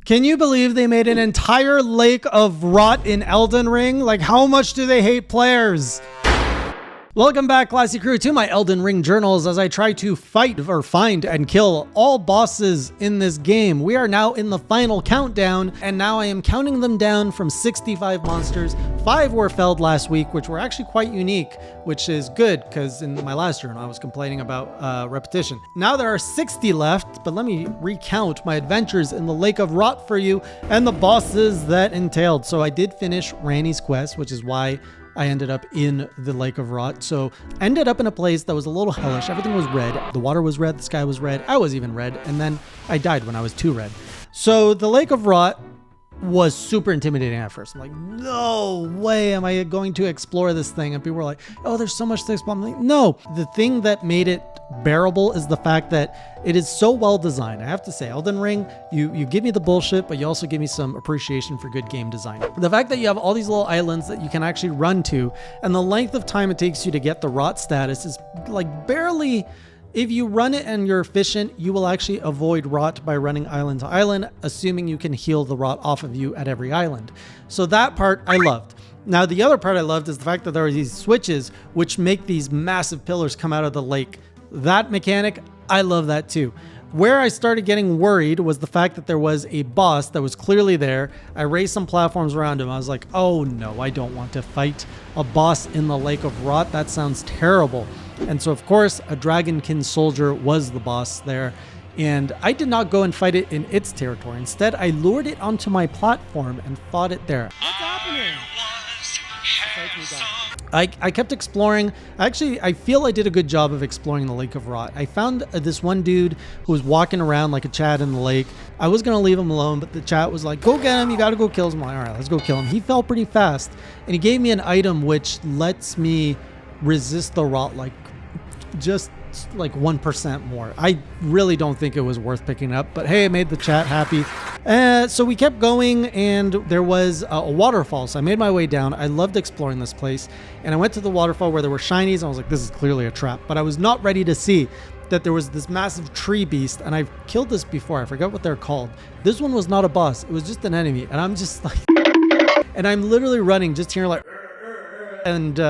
Can you believe they made an entire lake of rot in Elden Ring? Like, how much do they hate players? Welcome back, Classy Crew, to my Elden Ring journals as I try to fight or find and kill all bosses in this game. We are now in the final countdown, and now I am counting them down from 65 monsters. 5 were felled last week, which were actually quite unique, which is good because in my last journal I was complaining about repetition. Now there are 60 left, but let me recount my adventures in the Lake of Rot for you and the bosses that entailed. So I did finish Ranni's quest, which is why I ended up in the Lake of Rot. So I ended up in a place that was a little hellish. Everything was red. The water was red. The sky was red. I was even red. And then I died when I was too red. So the Lake of Rot was super intimidating at first. I'm like, no way am I going to explore this thing. And people were like, oh, there's so much to explore. I'm like, no. The thing that made it bearable is the fact that it is so well designed. I have to say, Elden Ring, you give me the bullshit, but you also give me some appreciation for good game design. The fact that you have all these little islands that you can actually run to, and the length of time it takes you to get the rot status is like barely. If you run it and you're efficient, you will actually avoid rot by running island to island, assuming you can heal the rot off of you at every island. So that part I loved. Now, the other part I loved is the fact that there are these switches which make these massive pillars come out of the lake. That mechanic, I love that too. Where I started getting worried was the fact that there was a boss that was clearly there. I raised some platforms around him. I was like, oh no, I don't want to fight a boss in the Lake of Rot. That sounds terrible. And so, of course, a dragonkin soldier was the boss there. And I did not go and fight it in its territory. Instead, I lured it onto my platform and fought it there. What's happening? I kept exploring. Actually, I feel I did a good job of exploring the Lake of Rot. I found this one dude who was walking around like a Chad in the lake. I was going to leave him alone, but the chat was like, go get him. You got to go kill him. I'm like, all right, let's go kill him. He fell pretty fast, and he gave me an item which lets me resist the rot like just like 1% more. I really don't think it was worth picking up, but hey, it made the chat happy. So we kept going, and there was a waterfall. So I made my way down. I loved exploring this place, and I went to the waterfall where there were shinies. And I was like, this is clearly a trap, but I was not ready to see that there was this massive tree beast, and I've killed this before. I forgot what they're called. This one was not a boss. It was just an enemy, and I'm just like, and I'm literally running just here like, and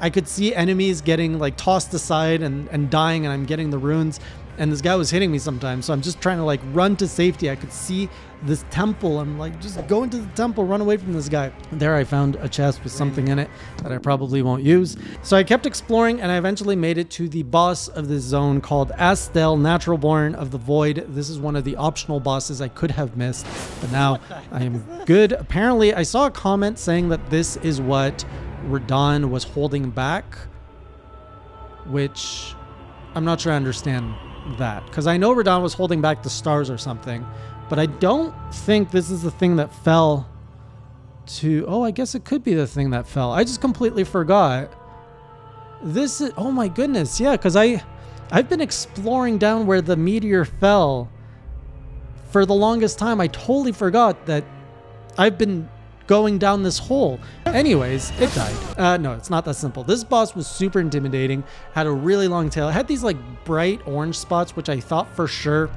I could see enemies getting like tossed aside and dying, and I'm getting the runes, and this guy was hitting me sometimes. So I'm just trying to like run to safety. I could see this temple. I'm like, just go into the temple, run away from this guy. There I found a chest with something in it that I probably won't use. So I kept exploring, and I eventually made it to the boss of this zone called Astel, Natural Born of the Void. This is one of the optional bosses I could have missed, but now I am good. Apparently I saw a comment saying that this is what Radahn was holding back, which I'm not sure I understand that, because I know Radahn was holding back the stars or something, but I don't think this is the thing that fell to, oh, I guess it could be the thing that fell. I just completely forgot. This is, oh my goodness, yeah, because I've been exploring down where the meteor fell for the longest time. I totally forgot that I've been going down this hole. Anyways, it died. No, it's not that simple. This boss was super intimidating, had a really long tail. It had these like bright orange spots, which I thought for sure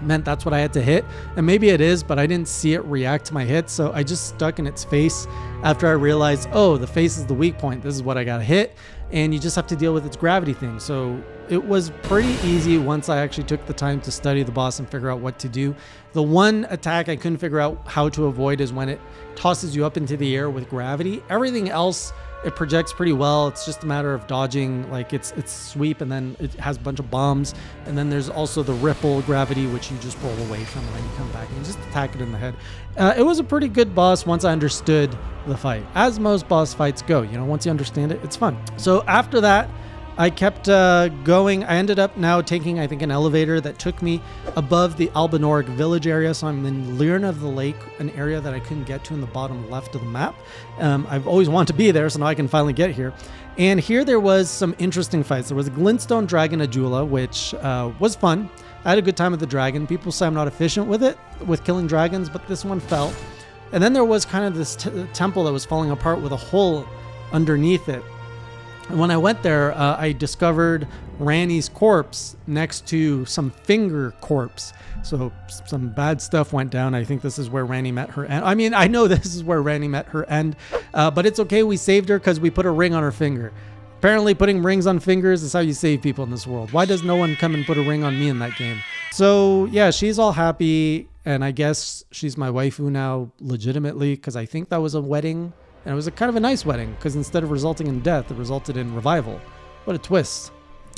meant that's what I had to hit. And maybe it is, but I didn't see it react to my hit. So I just stuck in its face after I realized, oh, the face is the weak point. This is what I got to hit. And you just have to deal with its gravity thing. So it was pretty easy once I actually took the time to study the boss and figure out what to do. The one attack I couldn't figure out how to avoid is when it tosses you up into the air with gravity. Everything else, it projects pretty well. It's just a matter of dodging like its sweep, and then it has a bunch of bombs. And then there's also the ripple gravity, which you just roll away from, and then you come back and you just attack it in the head. It was a pretty good boss once I understood the fight, as most boss fights go. You know, once you understand it, it's fun. So after that, I kept going. I ended up now taking, I think, an elevator that took me above the Albanoric village area. So I'm in Lyrna of the Lake, an area that I couldn't get to in the bottom left of the map. I've always wanted to be there, so now I can finally get here. And here there was some interesting fights. There was a glintstone dragon Ajula, which was fun. I had a good time with the dragon. People say I'm not efficient with it, with killing dragons, but this one fell. And then there was kind of this temple that was falling apart with a hole underneath it. And when I went there, I discovered Ranni's corpse next to some finger corpse. So some bad stuff went down. I think this is where Ranni met her end. I mean, I know this is where Ranni met her end, but it's okay. We saved her because we put a ring on her finger. Apparently putting rings on fingers is how you save people in this world. Why does no one come and put a ring on me in that game? So yeah, she's all happy. And I guess she's my waifu now legitimately, because I think that was a wedding. And it was a kind of a nice wedding, because instead of resulting in death, it resulted in revival. What a twist.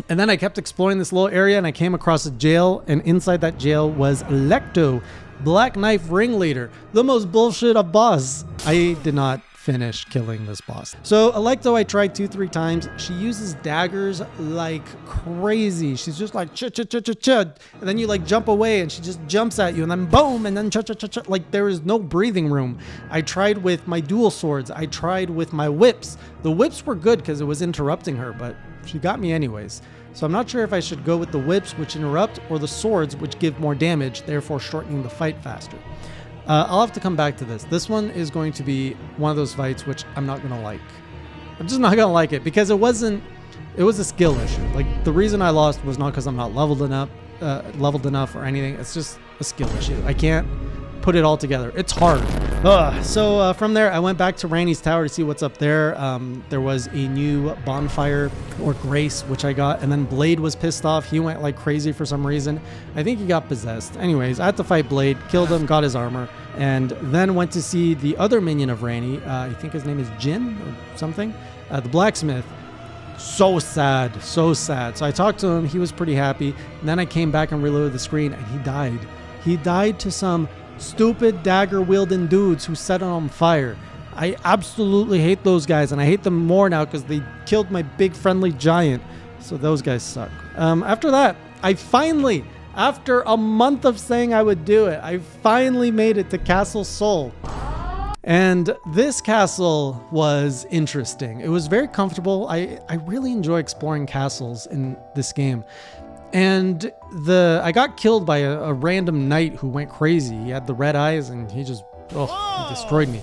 And then I kept exploring this little area, and I came across a jail, and inside that jail was Lecto, Black Knife Ringleader, the most bullshit of boss. I did not finish killing this boss. So Electo I tried 2-3 times. She uses daggers like crazy. She's just like chud, and then you like jump away and she just jumps at you and then boom and then chud. Like there is no breathing room. I tried with my dual swords. I tried with my whips. The whips were good because it was interrupting her, but she got me anyways. So I'm not sure if I should go with the whips, which interrupt, or the swords, which give more damage, therefore shortening the fight faster. I'll have to come back to this. This one is going to be one of those fights which I'm not going to like. I'm just not going to like it because it was a skill issue. Like the reason I lost was not because I'm not leveled enough or anything. It's just a skill issue. I can't put it all together. It's hard. So from there, I went back to Ranni's tower to see what's up there. There was a new bonfire or grace, which I got. And then Blade was pissed off. He went like crazy for some reason. I think he got possessed. Anyways, I had to fight Blade, killed him, got his armor, and then went to see the other minion of Ranni. I think his name is Jin or something. The blacksmith. So sad, so sad. So I talked to him. He was pretty happy. And then I came back and reloaded the screen, and he died. He died to some stupid dagger wielding dudes who set it on fire. I absolutely hate those guys, and I hate them more now because they killed my big friendly giant. So those guys suck. After that, I finally, after a month of saying I would do it, I finally made it to Castle Sol. And this castle was interesting. It was very comfortable. I really enjoy exploring castles in this game. And I got killed by a random knight who went crazy. He had the red eyes and he just he destroyed me.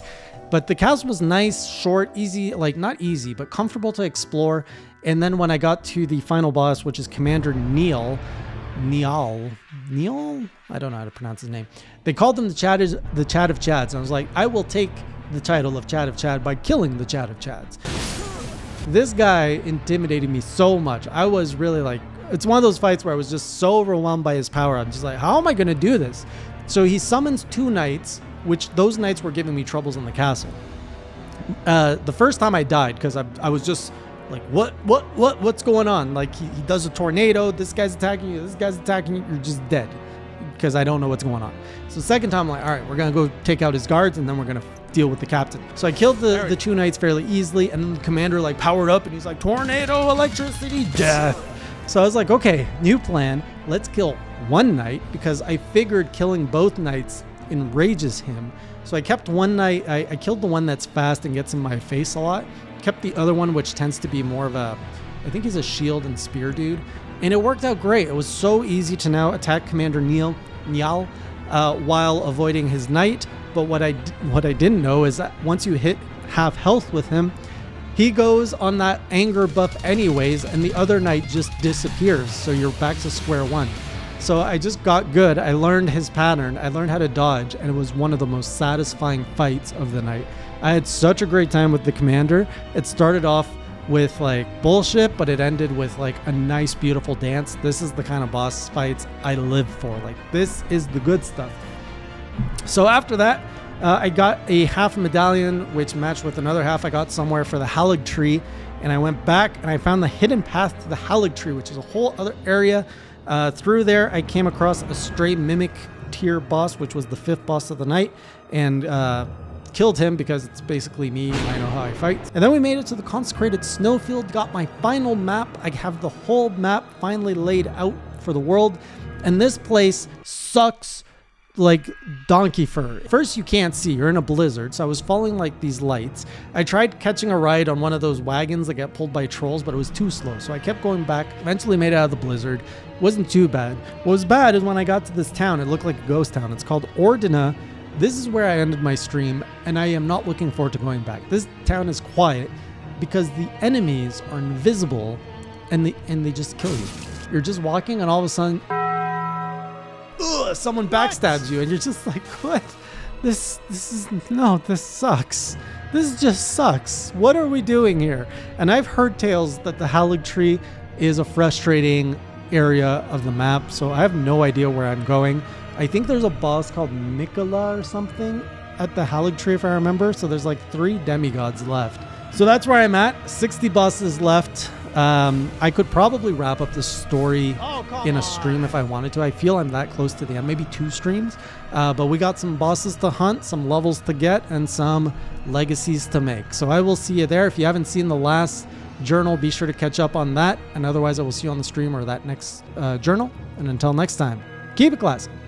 But the castle was nice, short, easy, like not easy, but comfortable to explore. And then when I got to the final boss, which is Commander Niall, I don't know how to pronounce his name. They called him the Chad of Chads. And I was like, I will take the title of Chad of Chad by killing the Chad of Chads. This guy intimidated me so much. I was really like, it's one of those fights where I was just so overwhelmed by his power. I'm just like, how am I going to do this? So he summons 2 knights, which those knights were giving me troubles in the castle. The first time I died because I was just like, what's going on? Like he does a tornado. This guy's attacking you. This guy's attacking you. You're just dead because I don't know what's going on. So second time I'm like, all right, we're going to go take out his guards and then we're going to deal with the captain. So I killed the 2 knights fairly easily. And then the commander like powered up and he's like, tornado, electricity, death. So I was like, okay, new plan. Let's kill 1 knight because I figured killing both knights enrages him. So I kept 1 knight. I killed the one that's fast and gets in my face a lot. Kept the other one, which tends to be more of a, I think he's a shield and spear dude. And it worked out great. It was so easy to now attack Commander Niall while avoiding his knight. But what I didn't know is that once you hit half health with him, he goes on that anger buff anyways, and the other knight just disappears. So you're back to square one. So I just got good. I learned his pattern. I learned how to dodge, and it was one of the most satisfying fights of the night. I had such a great time with the commander. It started off with like bullshit, but it ended with like a nice, beautiful dance. This is the kind of boss fights I live for. Like this is the good stuff. So after that, I got a half medallion, which matched with another half I got somewhere for the Haligtree. And I went back and I found the hidden path to the Haligtree, which is a whole other area. Through there, I came across a stray mimic tier boss, which was the 5th boss of the night. And killed him because it's basically me and I know how I fight. And then we made it to the consecrated snowfield, got my final map. I have the whole map finally laid out for the world. And this place sucks like donkey fur. First, you can't see, you're in a blizzard. So I was following like these lights. I tried catching a ride on one of those wagons that get pulled by trolls, but it was too slow. So I kept going back, eventually made it out of the blizzard. Wasn't too bad. What was bad is when I got to this town, it looked like a ghost town. It's called Ordina. This is where I ended my stream, and I am not looking forward to going back. This town is quiet, because the enemies are invisible and they just kill you. You're just walking and all of a sudden, someone backstabs you and you're just like, what? This sucks. This just sucks. What are we doing here? And I've heard tales that the Haligtree is a frustrating area of the map, so I have no idea where I'm going. I think there's a boss called Nicola or something at the Haligtree, if I remember. So there's like 3 demigods left. So that's where I'm at. 60 bosses left. I could probably wrap up the story in a stream if I wanted to. I feel I'm that close to the end, maybe 2 streams. But we got some bosses to hunt, some levels to get, and some legacies to make. So I will see you there. If you haven't seen the last journal, be sure to catch up on that. And otherwise, I will see you on the stream or that next journal. And until next time, keep it classy.